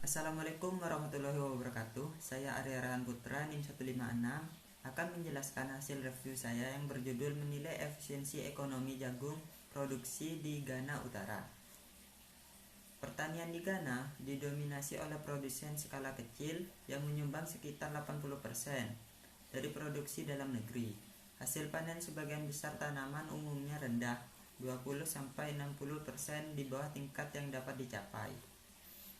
Assalamualaikum warahmatullahi wabarakatuh. Saya Arya Rahan Putra, NIM 156, akan menjelaskan hasil review saya yang berjudul menilai efisiensi ekonomi jagung produksi di Ghana Utara. Pertanian di Ghana didominasi oleh produsen skala kecil yang menyumbang sekitar 80% dari produksi dalam negeri. Hasil panen sebagian besar tanaman umumnya rendah, 20-60% di bawah tingkat yang dapat dicapai.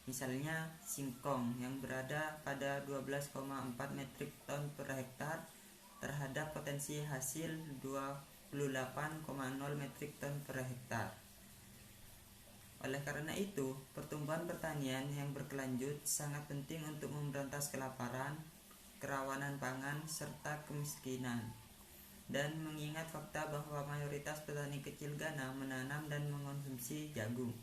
Misalnya singkong yang berada pada 12,4 metrik ton per hektar terhadap potensi hasil 28,0 metrik ton per hektar. Oleh karena itu, pertumbuhan pertanian yang berkelanjut sangat penting untuk memberantas kelaparan, kerawanan pangan, serta kemiskinan. Dan mengingat fakta bahwa mayoritas petani kecil Ghana menanam dan mengonsumsi jagung.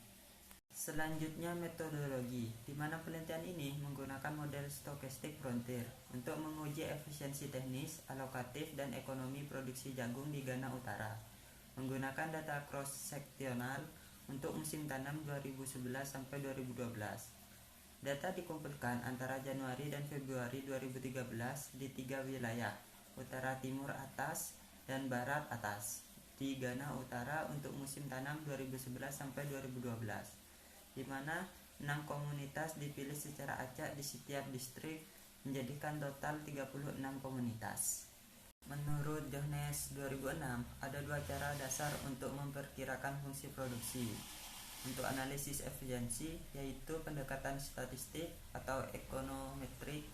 Selanjutnya metodologi, di mana penelitian ini menggunakan model stokastik frontier untuk menguji efisiensi teknis, alokatif, dan ekonomi produksi jagung di Ghana Utara. Menggunakan data cross-seksional untuk musim tanam 2011 sampai 2012. Data dikumpulkan antara Januari dan Februari 2013 di 3 wilayah, Utara Timur Atas dan Barat Atas, di Ghana Utara untuk musim tanam 2011 sampai 2012. Di mana 6 komunitas dipilih secara acak di setiap distrik, menjadikan total 36 komunitas. Menurut Johannes 2006, ada dua cara dasar untuk memperkirakan fungsi produksi. Untuk analisis efisiensi, yaitu pendekatan statistik atau ekonometrik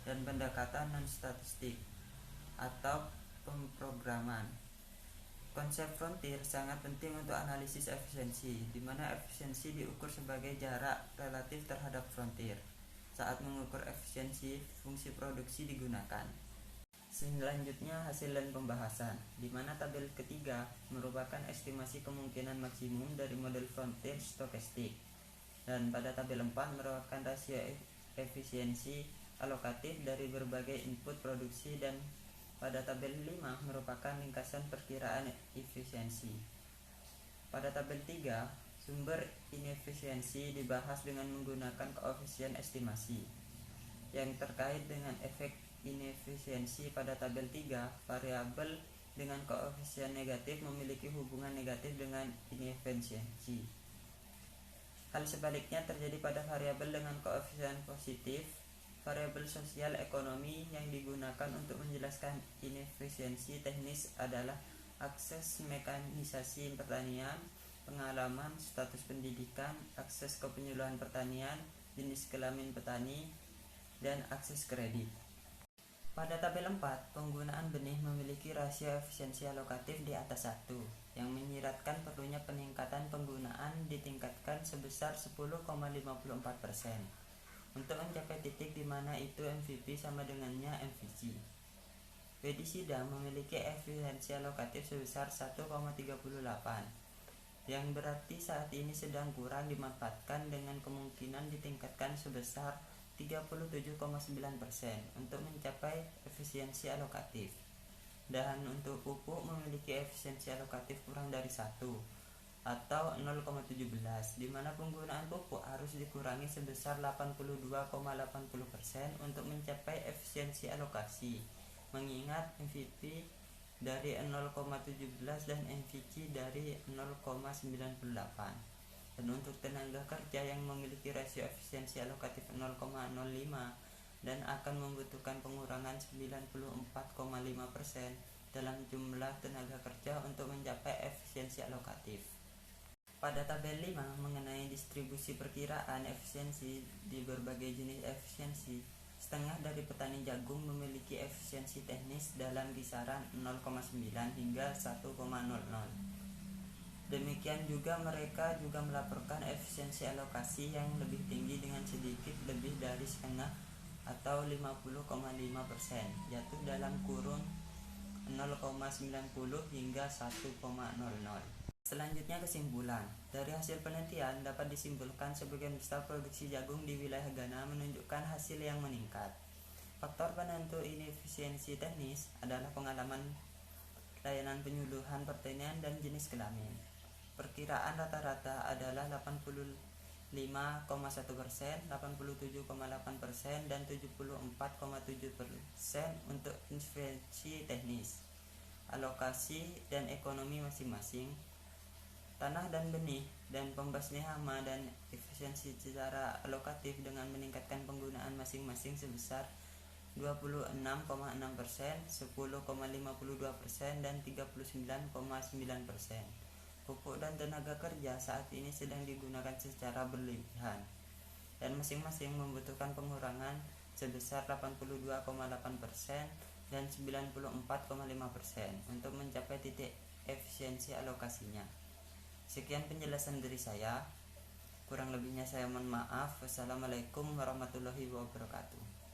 dan pendekatan non-statistik atau pemrograman. Konsep frontier sangat penting untuk analisis efisiensi, di mana efisiensi diukur sebagai jarak relatif terhadap frontier. Saat mengukur efisiensi, fungsi produksi digunakan. Selanjutnya hasil dan pembahasan, di mana tabel ketiga merupakan estimasi kemungkinan maksimum dari model frontier stokastik, dan pada tabel 4 merupakan rasio efisiensi alokatif dari berbagai input produksi, dan pada tabel 5 merupakan ringkasan perkiraan efisiensi. Pada tabel 3, sumber inefisiensi dibahas dengan menggunakan koefisien estimasi. Yang terkait dengan efek inefisiensi pada tabel 3, variabel dengan koefisien negatif memiliki hubungan negatif dengan inefisiensi. Hal sebaliknya terjadi pada variabel dengan koefisien positif. Variabel sosial ekonomi yang digunakan untuk menjelaskan inefisiensi teknis adalah akses mekanisasi pertanian, pengalaman, status pendidikan, akses ke penyuluhan pertanian, jenis kelamin petani, dan akses kredit. Pada tabel 4, penggunaan benih memiliki rasio efisiensi alokatif di atas 1, yang menyiratkan perlunya peningkatan penggunaan ditingkatkan sebesar 10,54%. Untuk mencapai titik di mana itu MVP sama dengannya MVC. Pestisida memiliki efisiensi alokatif sebesar 1,38, yang berarti saat ini sedang kurang dimanfaatkan dengan kemungkinan ditingkatkan sebesar 37,9% untuk mencapai efisiensi alokatif. Dan untuk pupuk memiliki efisiensi alokatif kurang dari 1 atau 0,17, di mana penggunaan pupuk harus dikurangi sebesar 82,80% untuk mencapai efisiensi alokasi, mengingat MVP dari 0,17 dan MVC dari 0,98. Dan untuk tenaga kerja yang memiliki rasio efisiensi alokatif 0,05 dan akan membutuhkan pengurangan 94,5% dalam jumlah tenaga kerja untuk mencapai efisiensi alokatif. Pada tabel 5 mengenai distribusi perkiraan efisiensi di berbagai jenis efisiensi, setengah dari petani jagung memiliki efisiensi teknis dalam kisaran 0,9 hingga 1,00. Demikian juga mereka juga melaporkan efisiensi alokasi yang lebih tinggi dengan sedikit lebih dari setengah atau 50,5%, yaitu dalam kurun 0,90 hingga 1,00. Selanjutnya kesimpulan. Dari hasil penelitian dapat disimpulkan sebagian besar produksi jagung di wilayah Ghana menunjukkan hasil yang meningkat. Faktor penentu inefisiensi teknis adalah pengalaman layanan penyuluhan pertanian dan jenis kelamin. Perkiraan rata-rata adalah 5,1%, 87,8%, dan 74,7% untuk intervensi teknis, alokasi dan ekonomi masing-masing, tanah dan benih, dan pembasmian hama dan efisiensi secara alokatif dengan meningkatkan penggunaan masing-masing sebesar 26,6%, 10,52%, dan 39,9%. Pupuk dan tenaga kerja saat ini sedang digunakan secara berlebihan, dan masing-masing membutuhkan pengurangan sebesar 82,8% dan 94,5% untuk mencapai titik efisiensi alokasinya. Sekian penjelasan dari saya. Kurang lebihnya saya mohon maaf. Wassalamualaikum warahmatullahi wabarakatuh.